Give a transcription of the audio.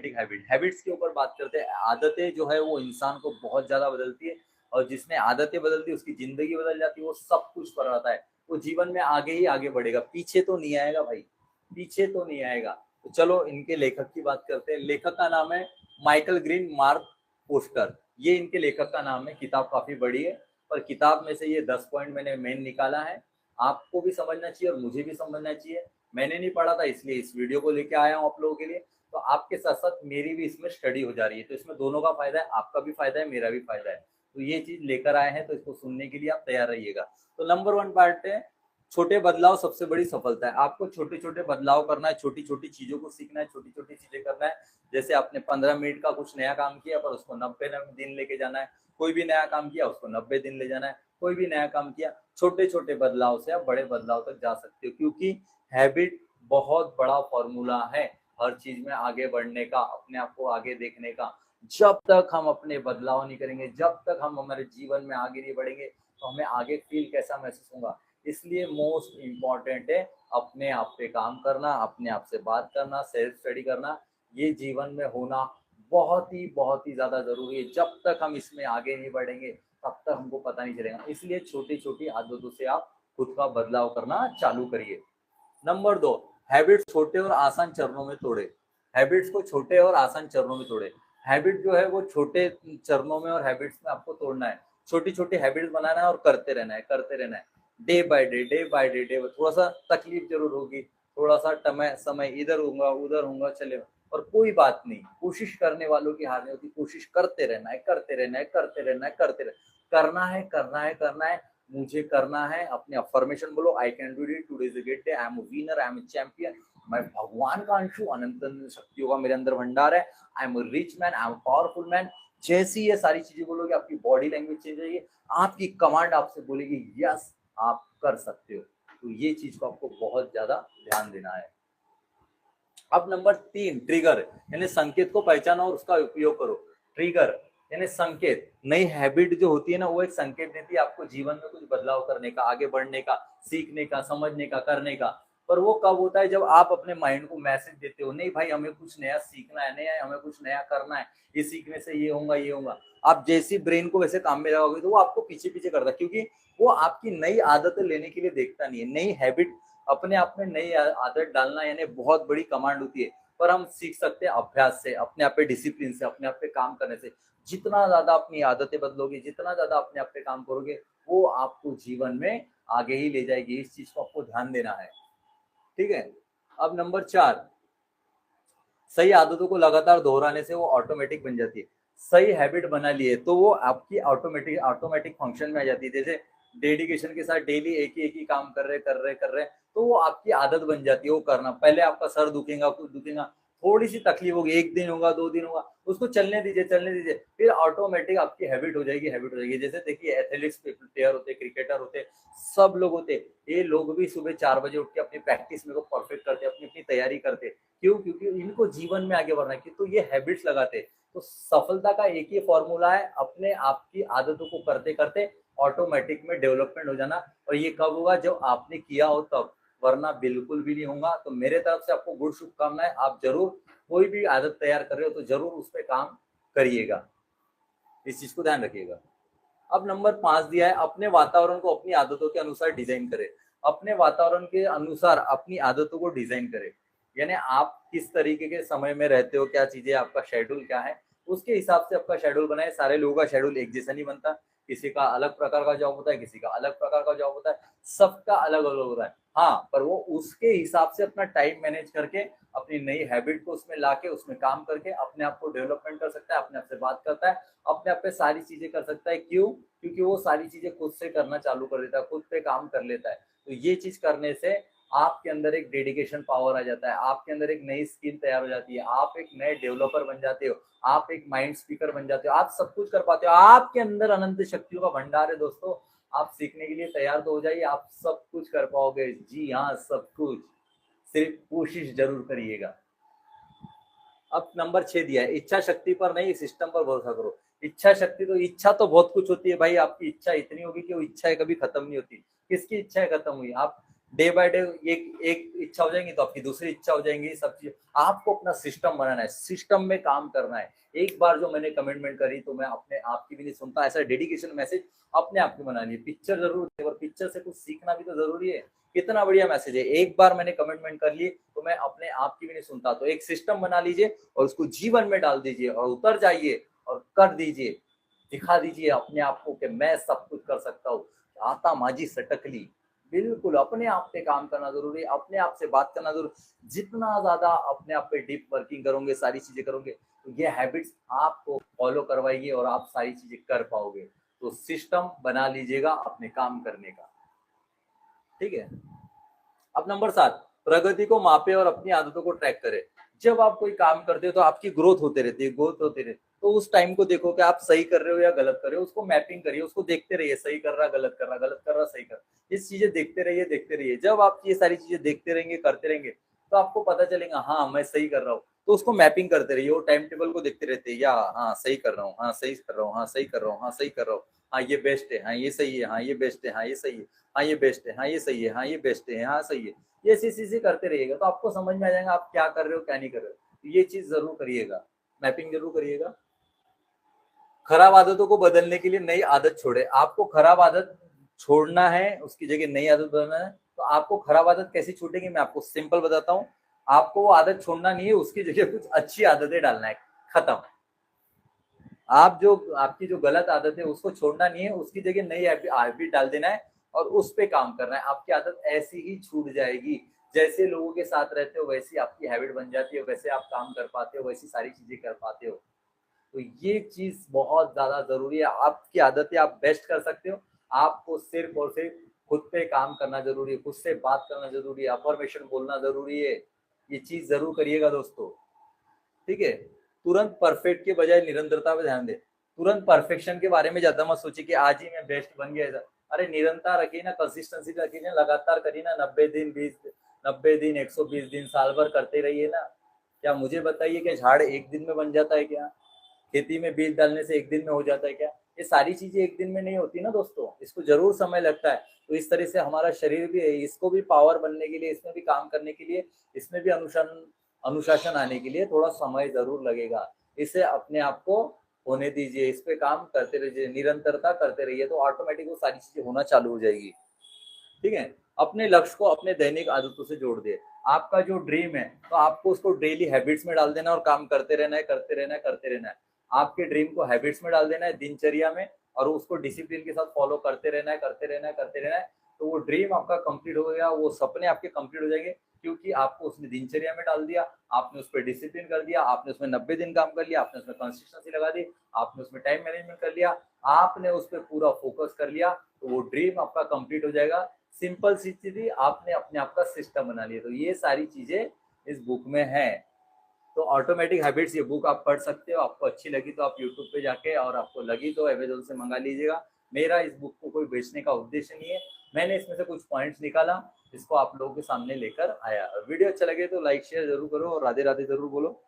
Habits के ऊपर बात करते हैं। आदतें जो है वो इंसान को बहुत ज्यादा बदलती है, और जिसने आदतें बदलती है उसकी जिंदगी बदल जाती है, वो सब कुछ कर रहा है, वो जीवन में आगे ही आगे बढ़ेगा, पीछे तो नहीं आएगा भाई, पीछे तो नहीं आएगा। तो चलो इनके लेखक की बात करते हैं। लेखक का नाम है माइकल ग्रीन, मार्क पोस्टर, ये इनके लेखक का नाम है। किताब काफी बड़ी है, पर किताब में से ये 10 पॉइंट मैंने मेन निकाला है। आपको भी समझना चाहिए और मुझे भी समझना चाहिए। मैंने नहीं पढ़ा था इसलिए इस वीडियो को लेके आया हूँ आप लोगों के लिए। तो आपके साथ साथ मेरी भी इसमें स्टडी हो जा रही है, तो इसमें दोनों का फायदा है, आपका भी फायदा है, मेरा भी फायदा है। तो ये चीज लेकर आए हैं, तो इसको सुनने के लिए आप तैयार रहिएगा। तो नंबर 1 पार्ट है, छोटे बदलाव सबसे बड़ी सफलता है। आपको छोटे छोटे बदलाव करना है, छोटी छोटी चीजों को सीखना है, छोटी छोटी चीजें करना है। जैसे आपने 15 मिनट का कुछ नया काम किया, पर उसको 90 दिन लेके जाना है। कोई भी नया काम किया, उसको 90 दिन ले जाना है। कोई भी नया काम किया, छोटे छोटे बदलाव से आप बड़े बदलाव तक जा सकते हो, क्योंकि हैबिट बहुत बड़ा फॉर्मूला है हर चीज में आगे बढ़ने का, अपने आप को आगे देखने का। जब तक हम अपने बदलाव नहीं करेंगे, जब तक हम हमारे जीवन में आगे नहीं बढ़ेंगे, तो हमें आगे फील कैसा महसूस होगा। इसलिए मोस्ट इम्पॉर्टेंट है अपने आप पे काम करना, अपने आप से बात करना, सेल्फ स्टडी करना। ये जीवन में होना बहुत ही ज्यादा जरूरी है। जब तक हम इसमें आगे नहीं बढ़ेंगे, तब तक हमको पता नहीं चलेगा। इसलिए छोटी छोटी आदतों से आप खुद का बदलाव करना चालू करिए। नंबर 2, हैबिट्स छोटे और आसान चरणों में तोड़े। हैबिट्स को छोटे और आसान चरणों में तोड़े। हैबिट जो है वो छोटे चरणों में और हैबिट्स में आपको तोड़ना है। छोटी छोटी हैबिट्स बनाना है और करते रहना है, करते रहना है, day by day, day by day. Day थोड़ा सा तकलीफ जरूर होगी, थोड़ा सा समय इधर होगा उधर होगा, चले, और कोई बात नहीं। कोशिश करने वालों की हार नहीं होती। कोशिश करते रहना है, करते रहना है, करते रहना है, करते रहना, करना है, करना है, करना है। मुझे करना है। अपने अफर्मेशन बोलो, I can do it, today is a great day, I am a winner, I am a champion, मैं भगवान का अंश हूँ, अनंत शक्तियों का मेरे अंदर भंडार है, I am a rich man, I am powerful man. जैसी ये सारी चीजें बोलोगे, आपकी बॉडी लैंग्वेज चेंज होगी, आपकी कमांड आपसे बोलेगी यस आप कर सकते हो। तो ये चीज को आपको बहुत ज्यादा ध्यान देना है। अब नंबर 3, ट्रिगर, यानी संकेत को पहचानो और उसका उपयोग करो। ट्रिगर यानी संकेत। नई हैबिट जो होती है ना, वो एक संकेत देती है आपको जीवन में कुछ बदलाव करने का, आगे बढ़ने का, सीखने का, समझने का, करने का। पर वो कब होता है, जब आप अपने माइंड को मैसेज देते हो, नहीं भाई हमें कुछ नया सीखना है, नया हमें कुछ नया करना है, ये सीखने से ये होगा, ये होगा। आप जैसी ब्रेन को वैसे काम में लगाओगे, तो वो आपको पीछे पीछे करता है, क्योंकि वो आपकी नई आदतें लेने के लिए देखता नहीं है। नई हैबिट, अपने आप में नई आदत डालना यानी बहुत बड़ी कमांड होती है। पर हम सीख सकते हैं अभ्यास से, अपने आप पे डिसिप्लिन से, अपने आप पे काम करने से। जितना ज्यादा अपनी आदतें बदलोगे, जितना ज्यादा अपने आप पे काम करोगे, वो आपको जीवन में आगे ही ले जाएगी। इस चीज को आपको ध्यान देना है, ठीक है। अब नंबर 4, सही आदतों को लगातार दोहराने से वो ऑटोमेटिक बन जाती है। सही हैबिट बना लिए तो वो आपकी ऑटोमेटिक फंक्शन में आ जाती है। जैसे डेडिकेशन के साथ डेली एक ही काम कर रहे, तो वो आपकी आदत बन जाती है वो करना। पहले आपका सर दुखेगा, कुछ दुखेगा, थोड़ी सी तकलीफ होगी, 1 दिन होगा, 2 दिन होगा, उसको चलने दीजिए, चलने दीजिए, फिर ऑटोमेटिक आपकी हैबिट हो जाएगी, हैबिट हो जाएगी। जैसे देखिए एथलेटिक्स प्लेयर होते, क्रिकेटर होते, सब लोग होते, ये लोग भी सुबह 4 बजे उठ के अपनी प्रैक्टिस में को परफेक्ट करते, अपनी अपनी तैयारी करते। क्यों? क्योंकि इनको जीवन में आगे बढ़ना है, तो ये हैबिट्स लगाते। तो सफलता का एक ही फॉर्मूला है, अपने आप की आदतों को करते करते ऑटोमेटिक में डेवलपमेंट हो जाना। और ये कब होगा? जब आपने किया हो तब, वरना बिल्कुल भी नहीं होगा। तो मेरे तरफ से आपको गुड शुभकामनाएं। आप जरूर कोई भी आदत तैयार कर रहे हो तो जरूर उस पर काम करिएगा, इस चीज को ध्यान रखिएगा। अब नंबर 5 दिया है, अपने वातावरण को अपनी आदतों के अनुसार डिजाइन करें। अपने वातावरण के अनुसार अपनी आदतों को डिजाइन करें, यानी आप किस तरीके के समय में रहते हो, क्या चीजें, आपका शेड्यूल क्या है, उसके हिसाब से आपका शेड्यूल बनाए। सारे लोगों का शेड्यूल एक जैसा नहीं बनता, किसी का अलग प्रकार का जॉब होता है, किसी का अलग प्रकार का जॉब होता है, सबका अलग अलग होता है। हाँ, पर वो उसके हिसाब से अपना टाइम मैनेज करके, अपनी नई हैबिट को उसमें लाके, उसमें काम करके अपने आप को डेवलपमेंट कर सकता है, अपने आप से बात करता है, अपने आप पे सारी चीजें कर सकता है। क्यों? क्योंकि वो सारी चीजें खुद से करना चालू कर देता है, खुद पे काम कर लेता है। तो ये चीज करने से आपके अंदर एक डेडिकेशन पावर आ जाता है, आपके अंदर एक नई स्किल तैयार हो जाती है, आप एक नए डेवलपर बन जाते हो, आप एक माइंड स्पीकर बन जाते हो, आप सब कुछ कर पाते हो। आपके अंदर अनंत शक्तियों का भंडार है दोस्तों। आप सीखने के लिए तैयार तो हो जाइए, आप सब कुछ कर पाओगे। जी हाँ, सब कुछ, सिर्फ कोशिश जरूर करिएगा। अब नंबर 6 दिया है, इच्छा शक्ति पर नहीं सिस्टम पर भरोसा करो। इच्छा शक्ति, तो इच्छा तो बहुत कुछ होती है भाई। आपकी इच्छा इतनी होगी कि वो इच्छाएं कभी खत्म नहीं होती। किसकी इच्छाएं खत्म हुई? आप डे बाय डे एक एक इच्छा हो जाएंगी तो आपकी दूसरी इच्छा हो जाएंगी, सब चीज आपको अपना सिस्टम बनाना है, सिस्टम में काम करना है। एक बार जो मैंने कमिटमेंट करी तो मैं अपने आप की भी नहीं सुनता, ऐसा डेडिकेशन मैसेज अपने आप की बनानी है। पिक्चर जरूर है और पिक्चर से कुछ सीखना भी तो जरूरी है। कितना बढ़िया मैसेज है, एक बार मैंने कमिटमेंट कर ली तो मैं अपने आप की भी नहीं सुनता। तो एक सिस्टम बना लीजिए और उसको जीवन में डाल दीजिए और उतर जाइए और कर दीजिए, दिखा दीजिए अपने आप को कि मैं सब कुछ कर सकता हूँ। आता माझी सटकली, बिल्कुल अपने आप पे काम करना जरूरी है, अपने आप से बात करना जरूरी। जितना ज्यादा अपने आप पे डीप वर्किंग करोगे, सारी चीजें करोगे, तो ये हैबिट्स आपको फॉलो करवाएगी और आप सारी चीजें कर पाओगे। तो सिस्टम बना लीजिएगा अपने काम करने का, ठीक है। अब नंबर 7, प्रगति को मापे और अपनी आदतों को ट्रैक करे। जब आप कोई काम करते हो तो आपकी ग्रोथ होती रहती है, ग्रोथ होती रहती है। तो उस टाइम को देखो कि आप सही कर रहे हो या गलत कर रहे हो, उसको मैपिंग करिए, उसको देखते रहिए, सही कर रहा, गलत कर रहा, गलत कर रहा, सही कर रहा। ये चीजें देखते रहिए, देखते रहिए। जब आप ये सारी चीजें देखते रहेंगे, करते रहेंगे, तो आपको पता चलेगा हाँ मैं सही कर रहा हूँ। तो उसको मैपिंग करते रहिए, वो टाइम टेबल को देखते रहते हैं, या हाँ सही कर रहा हूँ, हाँ सही कर रहा हूँ, हाँ सही कर रहा हूँ, हाँ सही कर रहा हूँ, हाँ ये बेस्ट है, हाँ ये सही है, हाँ ये बेस्ट है, हाँ ये सही है, हाँ ये बेस्ट है, हाँ ये सही है, हाँ ये बेस्ट है, हाँ सही है। ये चीजें करते रहिएगा तो आपको समझ में आ जाएगा आप क्या कर रहे हो, क्या नहीं कर रहे हो। ये चीज जरूर करिएगा, मैपिंग जरूर करिएगा। खराब आदतों को बदलने के लिए नई आदत छोड़े। आपको खराब आदत छोड़ना है, उसकी जगह नई आदत बनाना है। तो आपको खराब आदत कैसी छूटेगी, मैं आपको सिंपल बताता हूँ। आपको वो आदत छोड़ना नहीं है, उसकी जगह कुछ अच्छी आदतें डालना है, खत्म। आप जो आपकी जो गलत आदत है उसको छोड़ना नहीं है, उसकी जगह नई हैबिट डाल देना है और उस पे काम करना है। आपकी आदत ऐसी ही छूट जाएगी। जैसे लोगों के साथ रहते हो वैसी आपकी हैबिट बन जाती है, वैसे आप काम कर पाते हो, वैसी सारी चीजें कर पाते हो। तो ये चीज बहुत ज्यादा जरूरी है। आपकी आदतें आप बेस्ट कर सकते हो, आपको सिर्फ और सिर्फ खुद पे काम करना जरूरी है, खुद से बात करना जरूरी है, अफर्मेशन बोलना जरूरी है। ये चीज जरूर करिएगा दोस्तों, ठीक है। तुरंत परफेक्ट के बजाय निरंतरता पे ध्यान दे। तुरंत परफेक्शन के बारे में ज्यादा मत सोचिए कि आज ही मैं बेस्ट बन गया। अरे निरंतर रखिए ना, कंसिस्टेंसी रखिए ना, लगातार करिए ना, 90 दिन 90 दिन 120 दिन साल भर करते रहिए ना। क्या मुझे बताइए कि झाड़ एक दिन में बन जाता है क्या? खेती में बीज डालने से एक दिन में हो जाता है क्या? ये सारी चीजें एक दिन में नहीं होती ना दोस्तों, इसको जरूर समय लगता है। तो इस तरह से हमारा शरीर भी है, इसको भी पावर बनने के लिए, इसमें भी काम करने के लिए, इसमें भी अनुशासन आने के लिए थोड़ा समय जरूर लगेगा। इसे अपने आप को होने दीजिए, इस पे काम करते रहिए, निरंतरता करते रहिए, तो ऑटोमेटिक वो सारी चीजें होना चालू हो जाएगी, ठीक है। अपने लक्ष्य को अपने दैनिक आदतों से जोड़ दे। आपका जो ड्रीम है तो आपको उसको डेली हैबिट्स में डाल देना और काम करते रहना है, करते रहना है, करते रहना है। आपके ड्रीम को हैबिट्स में डाल देना है, दिनचर्या में, और उसको डिसिप्लिन के साथ फॉलो करते रहना है, करते रहना है, करते रहना है। तो वो ड्रीम आपका कंप्लीट हो गया, वो सपने आपके कंप्लीट हो जाएंगे, क्योंकि आपको उसने दिनचर्या में डाल दिया, आपने उस पर डिसिप्लिन कर दिया, आपने उसमें 90 दिन काम कर लिया, आपने उसमें कंसिस्टेंसी लगा दी, आपने उसमें टाइम मैनेजमेंट कर लिया, आपने उस पर पूरा फोकस कर लिया, तो वो ड्रीम आपका कंप्लीट हो जाएगा। सिंपल सी चीज थी, आपने अपने आप का सिस्टम बना लिया। तो ये सारी चीजें इस बुक में है। तो ऑटोमेटिक हैबिट्स ये बुक आप पढ़ सकते हो। आपको अच्छी लगी तो आप यूट्यूब पे जाके, और आपको लगी तो अमेजोन से मंगा लीजिएगा। मेरा इस बुक को कोई बेचने का उद्देश्य नहीं है, मैंने इसमें से कुछ पॉइंट्स निकाला जिसको आप लोगों के सामने लेकर आया। वीडियो अच्छा लगे तो लाइक शेयर जरूर करो और राधे राधे जरूर बोलो।